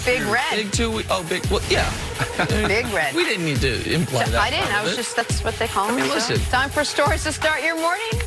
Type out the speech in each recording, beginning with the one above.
Big Red. Big 2 weeks. Oh, big. Well, yeah. Big Red. We didn't need to imply that. I didn't. I was just, that's what they call me. Listen. Time for stories to start your morning.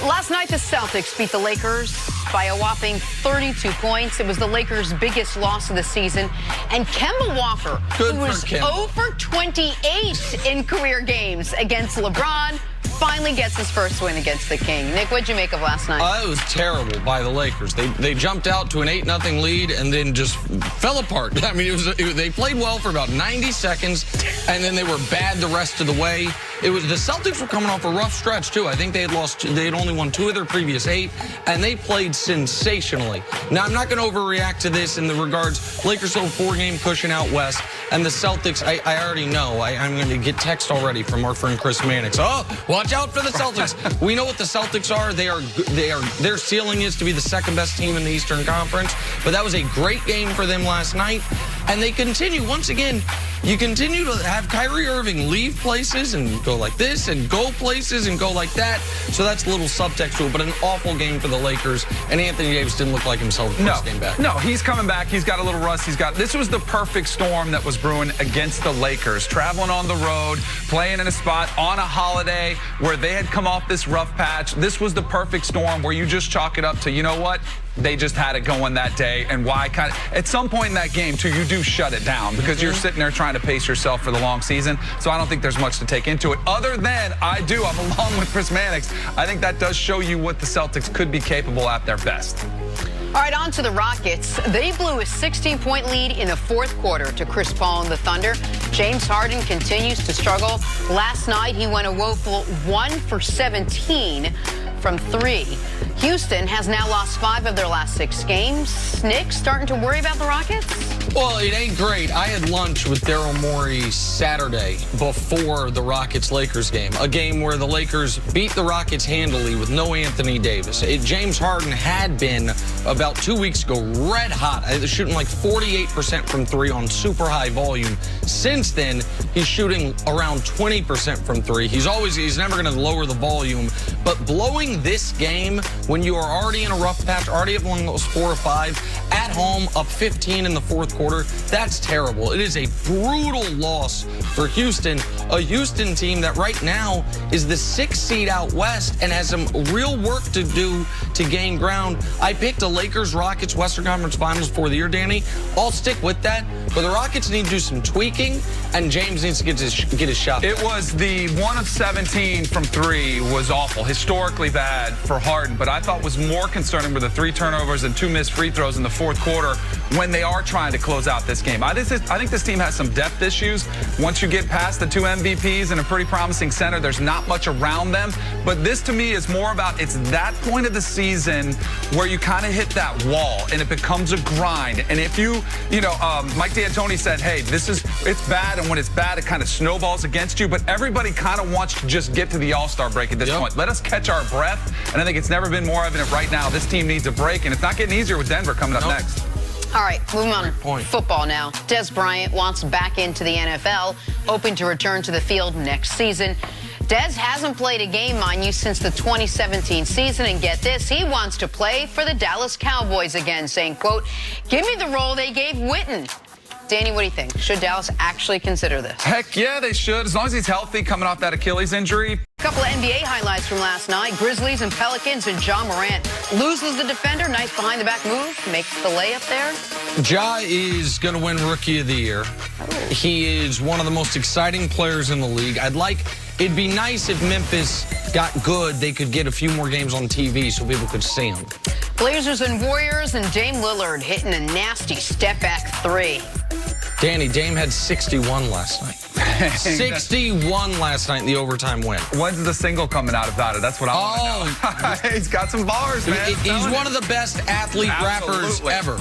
Last night, the Celtics beat the Lakers by a whopping 32 points. It was the Lakers' biggest loss of the season. And Kemba Walker, who was 0 for 28 in career games against LeBron, finally gets his first win against the King. Nick, what'd you make of last night? It was terrible by the Lakers. They jumped out to an 8-0 lead and then just fell apart. I mean, they played well for about 90 seconds, and then they were bad the rest of the way. The Celtics were coming off a rough stretch, too. I think they had only won 2 of their previous 8, and they played sensationally. Now, I'm not going to overreact to this in the regards, Lakers hold 4-game cushion out west, and the Celtics, I already know. I'm going to get text already from our friend Chris Mannix. Oh, watch out for the Celtics. We know what the Celtics are. Their ceiling is to be the second-best team in the Eastern Conference, but that was a great game for them last night, and they continue, once again, you continue to have Kyrie Irving leave places and go like this and go places and go like that. So that's a little subtext to it, but an awful game for the Lakers. And Anthony Davis didn't look like himself the first game back. No, he's coming back. He's got a little rust. This was the perfect storm that was brewing against the Lakers. Traveling on the road, playing in a spot on a holiday where they had come off this rough patch. This was the perfect storm where you just chalk it up to, you know what? They just had it going that day, and why kind of at some point in that game too, you do shut it down because you're sitting there trying to pace yourself for the long season. So I don't think there's much to take into it. Other than I'm along with Chris Mannix. I think that does show you what the Celtics could be capable at their best. All right, on to the Rockets. They blew a 16-point lead in the fourth quarter to Chris Paul and the Thunder. James Harden continues to struggle. Last night, he went a woeful 1 for 17 from 3. Houston has now lost 5 of their last 6 games. Nick, starting to worry about the Rockets? Well, it ain't great. I had lunch with Daryl Morey Saturday before the Rockets-Lakers game, a game where the Lakers beat the Rockets handily with no Anthony Davis. James Harden had been, about 2 weeks ago, red hot, shooting like 48% from 3 on super high volume. Since then, he's shooting around 20% from 3. He's never going to lower the volume, but blowing this game when you are already in a rough patch, already have won those 4 or 5, at home, up 15 in the fourth quarter, that's terrible. It is a brutal loss for Houston, a Houston team that right now is the 6th seed out west and has some real work to do to gain ground. I picked a Lakers-Rockets Western Conference Finals for the year, Danny. I'll stick with that, but the Rockets need to do some tweaking, and James needs to get his shot back. It was the 1 of 17 from 3 was awful, historically bad for Harden, but I thought was more concerning were the 3 turnovers and 2 missed free throws in the fourth quarter when they are trying to close out this game. I think this team has some depth issues. Once you get past the 2 MVPs and a pretty promising center, there's not much around them. But this, to me, is more about it's that point of the season where you kind of hit that wall and it becomes a grind. And if Mike D'Antoni said, hey, it's bad, and when it's bad, it kind of snowballs against you. But everybody kind of wants to just get to the All-Star break at this point. Let us catch our breath. And I think it's never been more evident right now. This team needs a break, and it's not getting easier with Denver coming up next. All right, moving on. Football now. Des Bryant wants back into the NFL, hoping to return to the field next season. Des hasn't played a game, mind you, since the 2017 season, and get this, he wants to play for the Dallas Cowboys again, saying, quote, give me the role they gave Witten. Danny, what do you think? Should Dallas actually consider this? Heck yeah, they should. As long as he's healthy coming off that Achilles injury. A couple of NBA highlights from last night. Grizzlies and Pelicans, and Ja Morant loses the defender. Nice behind-the-back move. Makes the layup there. Ja is going to win Rookie of the Year. He is one of the most exciting players in the league. It'd be nice if Memphis got good. They could get a few more games on TV so people could see them. Blazers and Warriors, and Dame Lillard hitting a nasty step-back 3. Danny, Dame had 61 last night. 61 last night in the overtime win. When's the single coming out about it? That's what I want to know. He's got some bars, man. He's one of the best athlete rappers ever.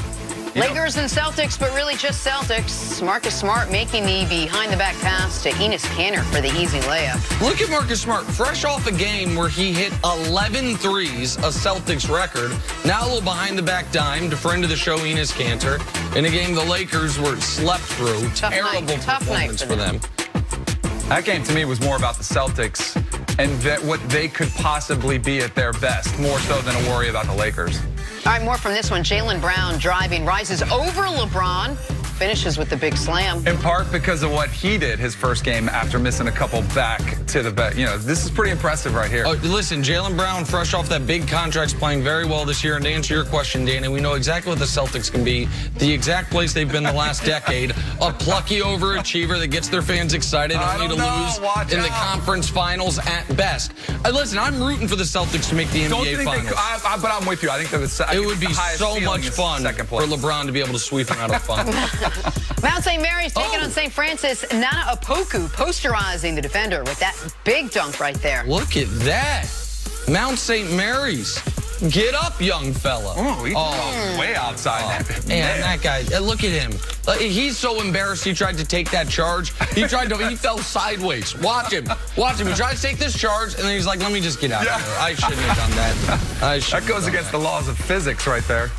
Lakers and Celtics, but really just Celtics. Marcus Smart making the behind-the-back pass to Enes Kanter for the easy layup. Look at Marcus Smart, fresh off a game where he hit 11 threes, a Celtics record. Now a little behind-the-back dime to friend of the show, Enes Kanter. In a game the Lakers were slept through. Terrible performance for them. That game, to me, was more about the Celtics and what they could possibly be at their best, more so than a worry about the Lakers. All right, more from this one. Jaylen Brown driving, rises over LeBron, finishes with the big slam. In part because of what he did his first game after missing a couple back to the back. You know, this is pretty impressive right here. Oh, listen, Jaylen Brown, fresh off that big contract, playing very well this year. And to answer your question, Danny, we know exactly what the Celtics can be. The exact place they've been the last decade. A plucky overachiever that gets their fans excited, only to lose in the conference finals at best. Listen, I'm rooting for the Celtics to make the NBA finals. But I'm with you. I think that it would be so much fun for LeBron to be able to sweep him out of the finals. Mount St. Mary's taking on St. Francis. Nana Opoku posterizing the defender with that big dunk right there. Look at that. Mount St. Mary's. Get up, young fella. Oh, he's way outside that. Man, that guy, look at him. He's so embarrassed he tried to take that charge. He fell sideways. Watch him. Watch him. He tried to take this charge, and then he's like, let me just get out of here. I shouldn't have done that. That goes against the laws of physics right there.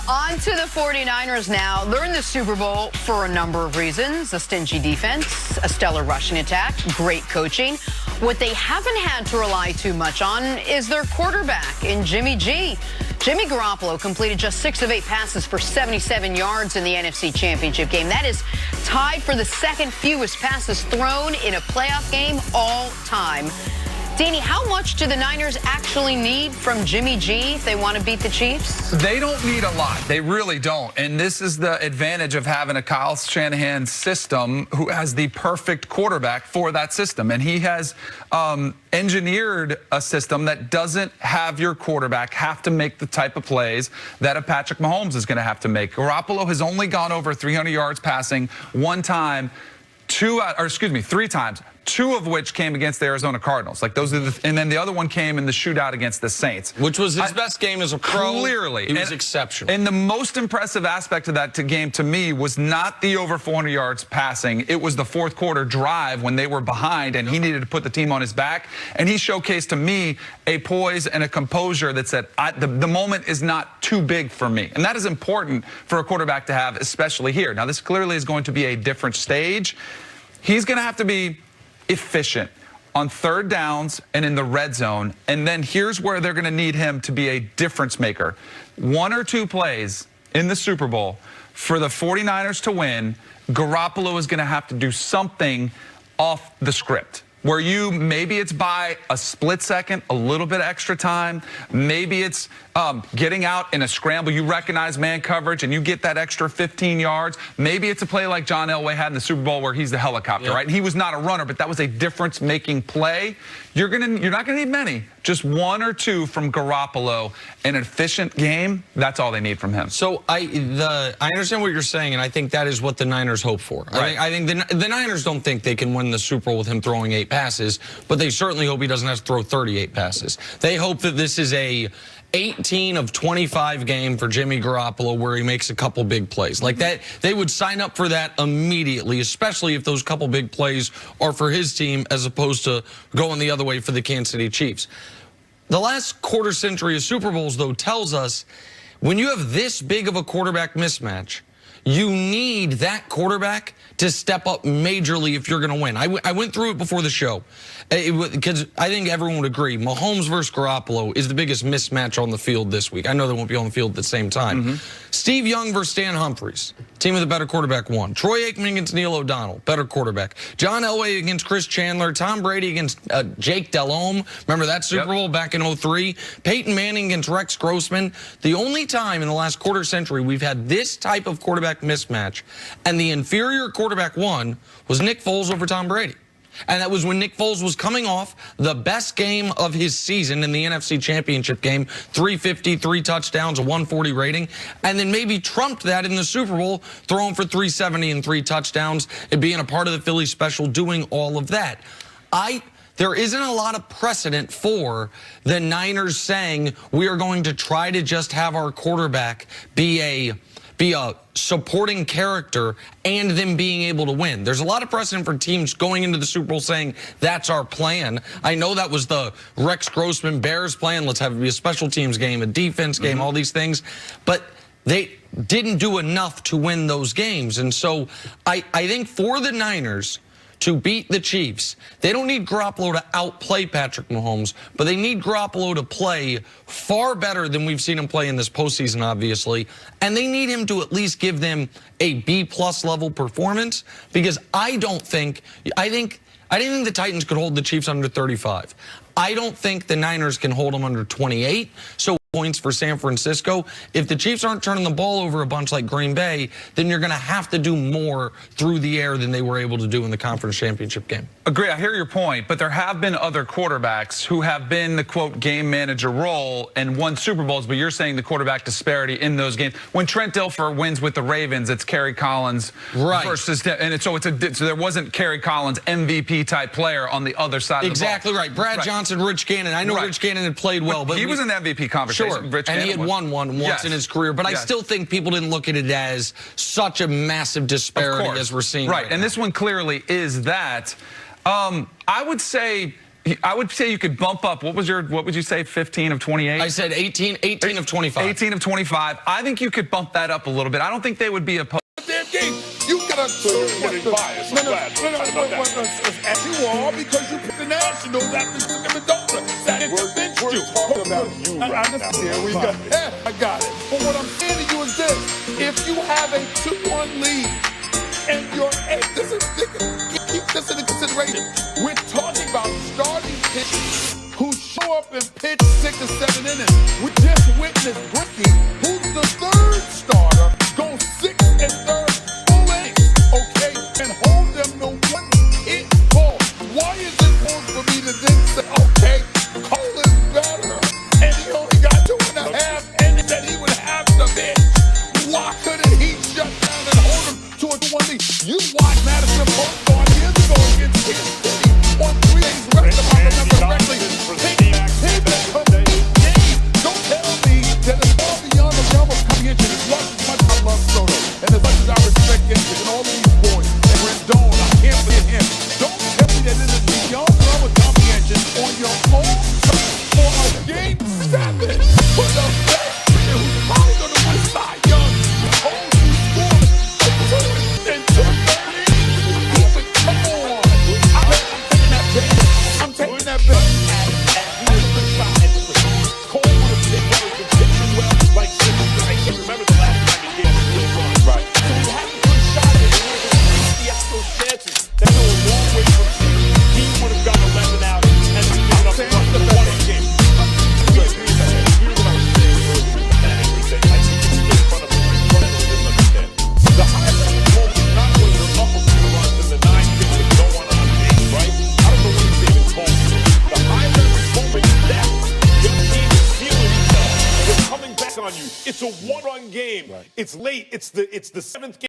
On to the 49ers now. They're in the Super Bowl for a number of reasons. A stingy defense, a stellar rushing attack, great coaching. What they haven't had to rely too much on is their quarterback in Jimmy G. Jimmy Garoppolo completed just 6 of 8 passes for 77 yards in the NFC Championship game. That is tied for the second fewest passes thrown in a playoff game all time. Danny, how much do the Niners actually need from Jimmy G if they want to beat the Chiefs? They don't need a lot. They really don't. And this is the advantage of having a Kyle Shanahan system who has the perfect quarterback for that system. And he has engineered a system that doesn't have your quarterback have to make the type of plays that a Patrick Mahomes is going to have to make. Garoppolo has only gone over 300 yards passing one time, 3 times. 2 of which came against the Arizona Cardinals. Like those are and then the other one came in the shootout against the Saints. Which was his best game as a pro. Clearly. He was exceptional. And the most impressive aspect of that game to me was not the over 400 yards passing. It was the fourth quarter drive when they were behind and he needed to put the team on his back. And he showcased to me a poise and a composure that said, the moment is not too big for me. And that is important for a quarterback to have, especially here. Now, this clearly is going to be a different stage. He's going to have to be efficient on third downs and in the red zone. And then here's where they're going to need him to be a difference maker. 1 or 2 plays in the Super Bowl for the 49ers to win, Garoppolo is going to have to do something off the script. Where maybe it's by a split second, a little bit of extra time. Maybe it's getting out in a scramble. You recognize man coverage and you get that extra 15 yards. Maybe it's a play like John Elway had in the Super Bowl where he's the helicopter, right? And he was not a runner, but that was a difference-making play. You're not gonna need many. Just 1 or 2 from Garoppolo. An efficient game, that's all they need from him. So I understand what you're saying, and I think that is what the Niners hope for. Right. I think the Niners don't think they can win the Super Bowl with him throwing 8 passes, but they certainly hope he doesn't have to throw 38 passes. They hope that this is a 18 of 25 game for Jimmy Garoppolo where he makes a couple big plays. Like that, they would sign up for that immediately, especially if those couple big plays are for his team as opposed to going the other way for the Kansas City Chiefs. The last quarter century of Super Bowls, though, tells us when you have this big of a quarterback mismatch, you need that quarterback to step up majorly if you're going to win. I went through it before the show because I think everyone would agree Mahomes versus Garoppolo is the biggest mismatch on the field this week. I know they won't be on the field at the same time. Steve Young versus Stan Humphries. Team with a better quarterback won. Troy Aikman against Neil O'Donnell. Better quarterback. John Elway against Chris Chandler. Tom Brady against Jake Delhomme. Remember that Super Bowl back in 03? Peyton Manning against Rex Grossman. The only time in the last quarter century we've had this type of quarterback mismatch and the inferior quarterback won was Nick Foles over Tom Brady. And that was when Nick Foles was coming off the best game of his season in the NFC Championship game, 350, 3 touchdowns, a 140 rating, and then maybe trumped that in the Super Bowl, throwing for 370 and 3 touchdowns, and being a part of the Philly special, doing all of that. There isn't a lot of precedent for the Niners saying we are going to try to just have our quarterback be a supporting character and them being able to win. There's a lot of precedent for teams going into the Super Bowl saying that's our plan. I know that was the Rex Grossman Bears plan. Let's have it be a special teams game, a defense game, all these things. But they didn't do enough to win those games. And so I think for the Niners, to beat the Chiefs, they don't need Garoppolo to outplay Patrick Mahomes, but they need Garoppolo to play far better than we've seen him play in this postseason, obviously. And they need him to at least give them a B-plus level performance, because I think the Titans could hold the Chiefs under 35. I don't think the Niners can hold them under 28. So points for San Francisco. If the Chiefs aren't turning the ball over a bunch like Green Bay, then you're going to have to do more through the air than they were able to do in the conference championship game. Agree, I hear your point, but there have been other quarterbacks who have been the, quote, game manager role and won Super Bowls, but you're saying the quarterback disparity in those games. When Trent Dilfer wins with the Ravens, it's Kerry Collins versus, and so there wasn't Kerry Collins MVP-type player on the other side of the ball. Exactly right. Brad Johnson, Rich Gannon. I know Rich Gannon had played well, but he was in the MVP conversation. Sure, and he had won one once in his career, but I still think people didn't look at it as such a massive disparity as we're seeing right and now. This one clearly is that. I would say you could bump up. What would you say, 15 of 28? I said 18 of 25. 18 of 25. I think you could bump that up a little bit. I don't think they would be opposed. Damn game. You gotta bias. No, as you are, because you picked the Nationals after the Dolphins. That convinced you. Talking about you right now. Here we go. Yeah, I got it. But what I'm saying to you is this: if you have a 2-1 lead and you're this is keep this in consideration. We're talking about starting pitchers who show up and pitch 6 or 7 innings. We just witnessed Ricky, who's the third starter, go 6 1/3 full innings, okay, and hold them to 1 hit ball. Why is it important for me to then say, okay, Cole is better, and he only got 2.5 innings that he would have to pitch? Why couldn't he shut down and hold him to a 2-1 lead? You watched Madison Postgard years ago against Kansas City on 3 days rest, if I remember correctly. Don't tell me that it's all beyond the realm of comprehension. As much as I love Soto, and as much as I respect him and all these boys, and Rendon, I can't forget him. Don't tell me that it is beyond the realm of comprehension on your own for a game 7 for the best player who's probably going to win Cy Young. Hold you score and 230. Come on. I'm taking that bet. Cole would have been better conditioned well, like I can remember the last time he gave us this run. Right. So he had a good shot at it. He has those chances. That go a long way from him. He would have gotten 11 out and given up the run for the 1 game. Here's what I was saying earlier. I think it's in front of him. Didn't understand. The high-level moment is not when you're up a few runs and the 9 kids with no one on base, right? I don't know what he's even told you. The high-level moment is that. Your team is feeling each other. They're coming back on you. It's a 1-run game. Right. It's late. It's the 7th game.